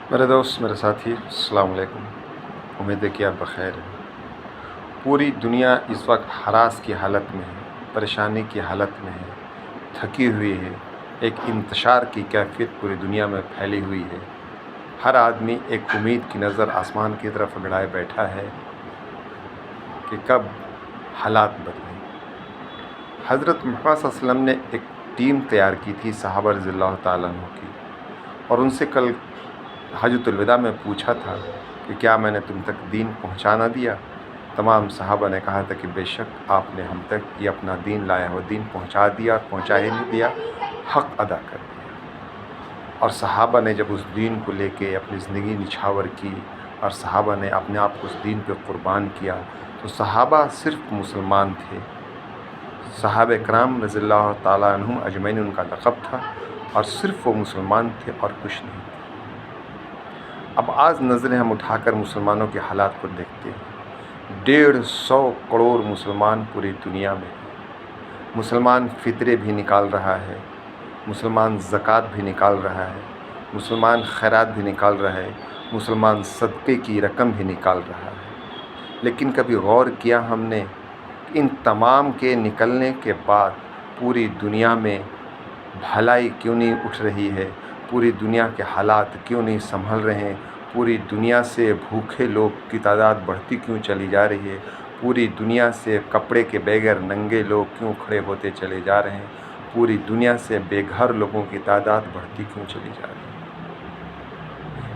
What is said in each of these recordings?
मेरे दोस्त, मेरे साथी, अस्सलाम वालेकुम। उम्मीद है कि आप बख़ैर हैं। पूरी दुनिया इस वक्त हरास की हालत में है, परेशानी की हालत में है, थकी हुई है। एक इंतशार की कैफियत पूरी दुनिया में फैली हुई है। हर आदमी एक उम्मीद की नज़र आसमान की तरफ गड़ाए बैठा है कि कब हालात बदलें। हज़रत मुहम्मद सल्लल्लाहु अलैहि वसल्लम ने एक टीम तैयार की थी सहाबा रज़ियल्लाहु ताला अन्हु की, और उनसे कल हज्जतुल विदा में पूछा था कि क्या मैंने तुम तक दीन पहुंचा ना दिया। तमाम सहाबा ने कहा था कि बेशक आपने हम तक ये अपना दीन लाया हो दीन पहुंचा दिया, और पहुंचा ही नहीं दिया, हक़ अदा कर दिया। और सहाबा ने जब उस दीन को लेके अपनी ज़िंदगी निछावर की और सहाबा ने अपने आप को उस दीन पे क़ुरबान किया, तो सहाबा सिर्फ़ मुसलमान थे। सहाबे कराम रज़ियल्लाहु ताला अन्हुम अजमईन उनका लक़ब था, और सिर्फ़ वो मुसलमान थे और कुछ नहीं थे। अब आज नज़रें हम उठाकर मुसलमानों के हालात को देखते हैं। 150 करोड़ मुसलमान पूरी दुनिया में हैं। मुसलमान फ़ितरे भी निकाल रहा है, मुसलमान ज़कात भी निकाल रहा है, मुसलमान खैरात भी निकाल रहा है, मुसलमान सदक़े की रकम भी निकाल रहा है। लेकिन कभी गौर किया हमने इन तमाम के निकलने के बाद पूरी दुनिया में भलाई क्यों नहीं उठ रही है? पूरी दुनिया के हालात क्यों नहीं संभल रहे हैं? पूरी दुनिया से भूखे लोग की तादाद बढ़ती क्यों चली जा रही है? पूरी दुनिया से कपड़े के बगैर नंगे लोग क्यों खड़े होते चले जा रहे हैं? पूरी दुनिया से बेघर लोगों की तादाद बढ़ती क्यों चली जा रही है?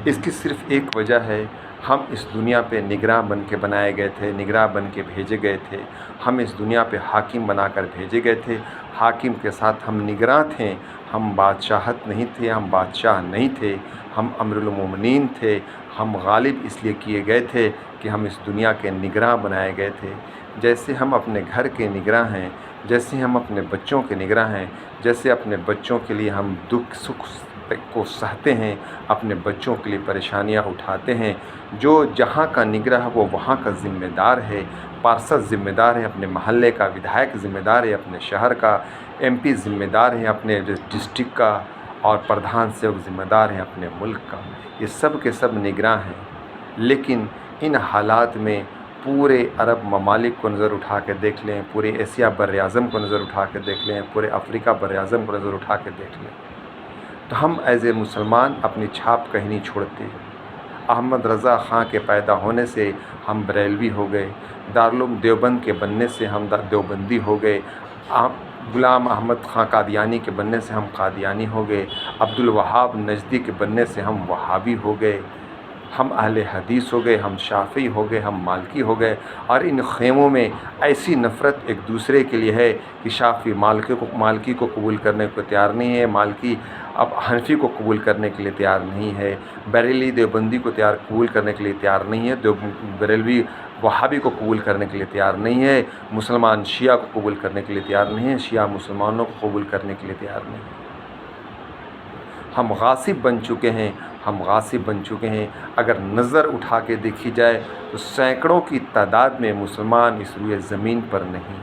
इसकी सिर्फ़ एक वजह है, हम इस दुनिया पे निगरां बन के बनाए गए थे, निगरां बन के भेजे गए थे। हम इस दुनिया पे हाकिम बनाकर भेजे गए थे। हाकिम के साथ हम निगरां थे, हम बादशाहत नहीं थे, हम बादशाह नहीं थे, हम अमीरुल मोमिनीन थे। हम गालिब इसलिए किए गए थे कि हम इस दुनिया के निगरां बनाए गए थे। जैसे हम अपने घर के निगरां हैं, जैसे हम अपने बच्चों के निगरां हैं, जैसे अपने बच्चों के लिए हम दुख सुख को सहते हैं, अपने बच्चों के लिए परेशानियां उठाते हैं। जो जहाँ का निगरां है वो वहाँ का ज़िम्मेदार है, पार्षद ज़िम्मेदार है, अपने महल्ले का विधायक ज़िम्मेदार है, अपने शहर का MP ज़िम्मेदार है, अपने डिस्ट्रिक्ट का, और प्रधान सेवक ज़िम्मेदार है अपने मुल्क का। ये सब के सब निगरां हैं। लेकिन इन हालात में पूरे अरब ममालिक को नज़र उठा के देख लें, पूरे एशिया बर-ए-आज़म को नज़र उठा के देख लें, पूरे अफ्रीका बर-ए-आज़म को नज़र उठा के देख लें, तो हम एज़ ए मुसलमान अपनी छाप कहीं नहीं छोड़ते। अहमद रज़ा ख़ां के पैदा होने से हम बरेलवी हो गए, दारुल देवबंद के बनने से हम देवबंदी हो गए, ग़ुलाम अहमद ख़ां कादियानी के बनने से हम कादियानी हो गए, अब्दुल वहाब नजदी के बनने से हम वहाबी हो गए, हम अहले हदीस हो गए, हम शाफ़ी हो गए, हम मालिकी हो गए। और इन ख़ेमों में ऐसी नफ़रत एक दूसरे के लिए है कि शाफ़ी मालिकी को कबूल करने को तैयार नहीं है, मालिकी अब हनफी को कबूल करने के लिए तैयार नहीं है, बरेली देवबंदी को कबूल करने के लिए तैयार नहीं है, बरेलवी वहाबी को कबूल करने के लिए तैयार नहीं है, मुसलमान शिया को कबूल करने के लिए तैयार नहीं है, शिया मुसलमानों को कबूल करने के लिए तैयार नहीं है। हम गासिब बन चुके हैं, हम गासिब बन चुके हैं। अगर नज़र उठा के देखी जाए तो सैकड़ों की तादाद में मुसलमान इस रुए ज़मीन पर नहीं।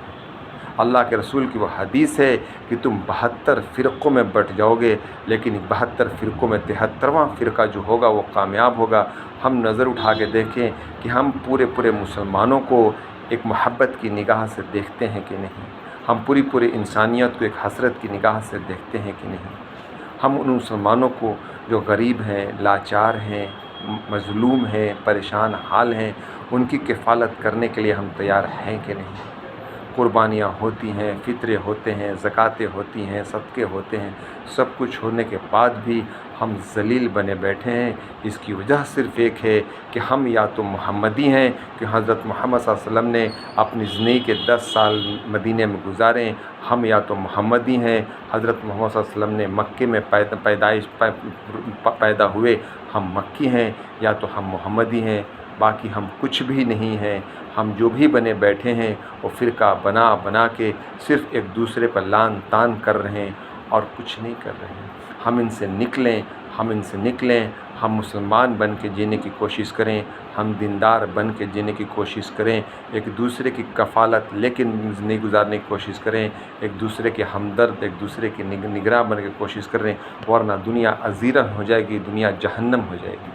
अल्लाह के रसूल की वो हदीस है कि तुम 72 फ़िरक़ों में बट जाओगे, लेकिन 72 फ़िरक़ों में 73वां फ़िरक़ा जो होगा वो कामयाब होगा। हम नज़र उठा के देखें कि हम पूरे मुसलमानों को एक मोहब्बत की निगाह से देखते हैं कि नहीं। हम पूरी इंसानियत को एक हसरत की निगाह से देखते हैं कि नहीं। हम उन मुसलमानों को जो गरीब हैं, लाचार हैं, मज़लूम हैं, परेशान हाल हैं, उनकी किफ़ालत करने के लिए हम तैयार हैं कि नहीं। कुर्बानियाँ होती हैं, फ़ितरे होते हैं, ज़कातें होती हैं, सदक़े होते हैं, सब कुछ होने के बाद भी हम ज़लील बने बैठे हैं। इसकी वजह सिर्फ़ एक है कि हम या तो मोहम्मदी हैं कि हज़रत मोहम्मद सल्लल्लाहु अलैहि वसल्लम ने अपनी ज़िंदगी के 10 साल मदीने में गुजारे, हम या तो मोहम्मदी हैं, हज़रत मोहम्मद सल्लल्लाहु अलैहि वसल्लम ने मक्के में पैदा हुए, हम मक्की हैं, या तो हम मोहम्मदी हैं, बाकी हम कुछ भी नहीं हैं। हम जो भी बने बैठे हैं वो फ़िरका बना के सिर्फ़ एक दूसरे पर लान तान कर रहे हैं और कुछ नहीं कर रहे हैं। हम इनसे निकलें, हम मुसलमान बन के जीने की कोशिश करें, हम दीनदार बन के जीने की कोशिश करें, एक दूसरे की कफ़ालत लेकिन ज़िंदगी गुजारने की कोशिश करें, एक दूसरे के हमदर्द, एक दूसरे की निगरां बनने की कोशिश करें, वरना दुनिया अज़ीरा हो जाएगी, दुनिया जहन्नम हो जाएगी।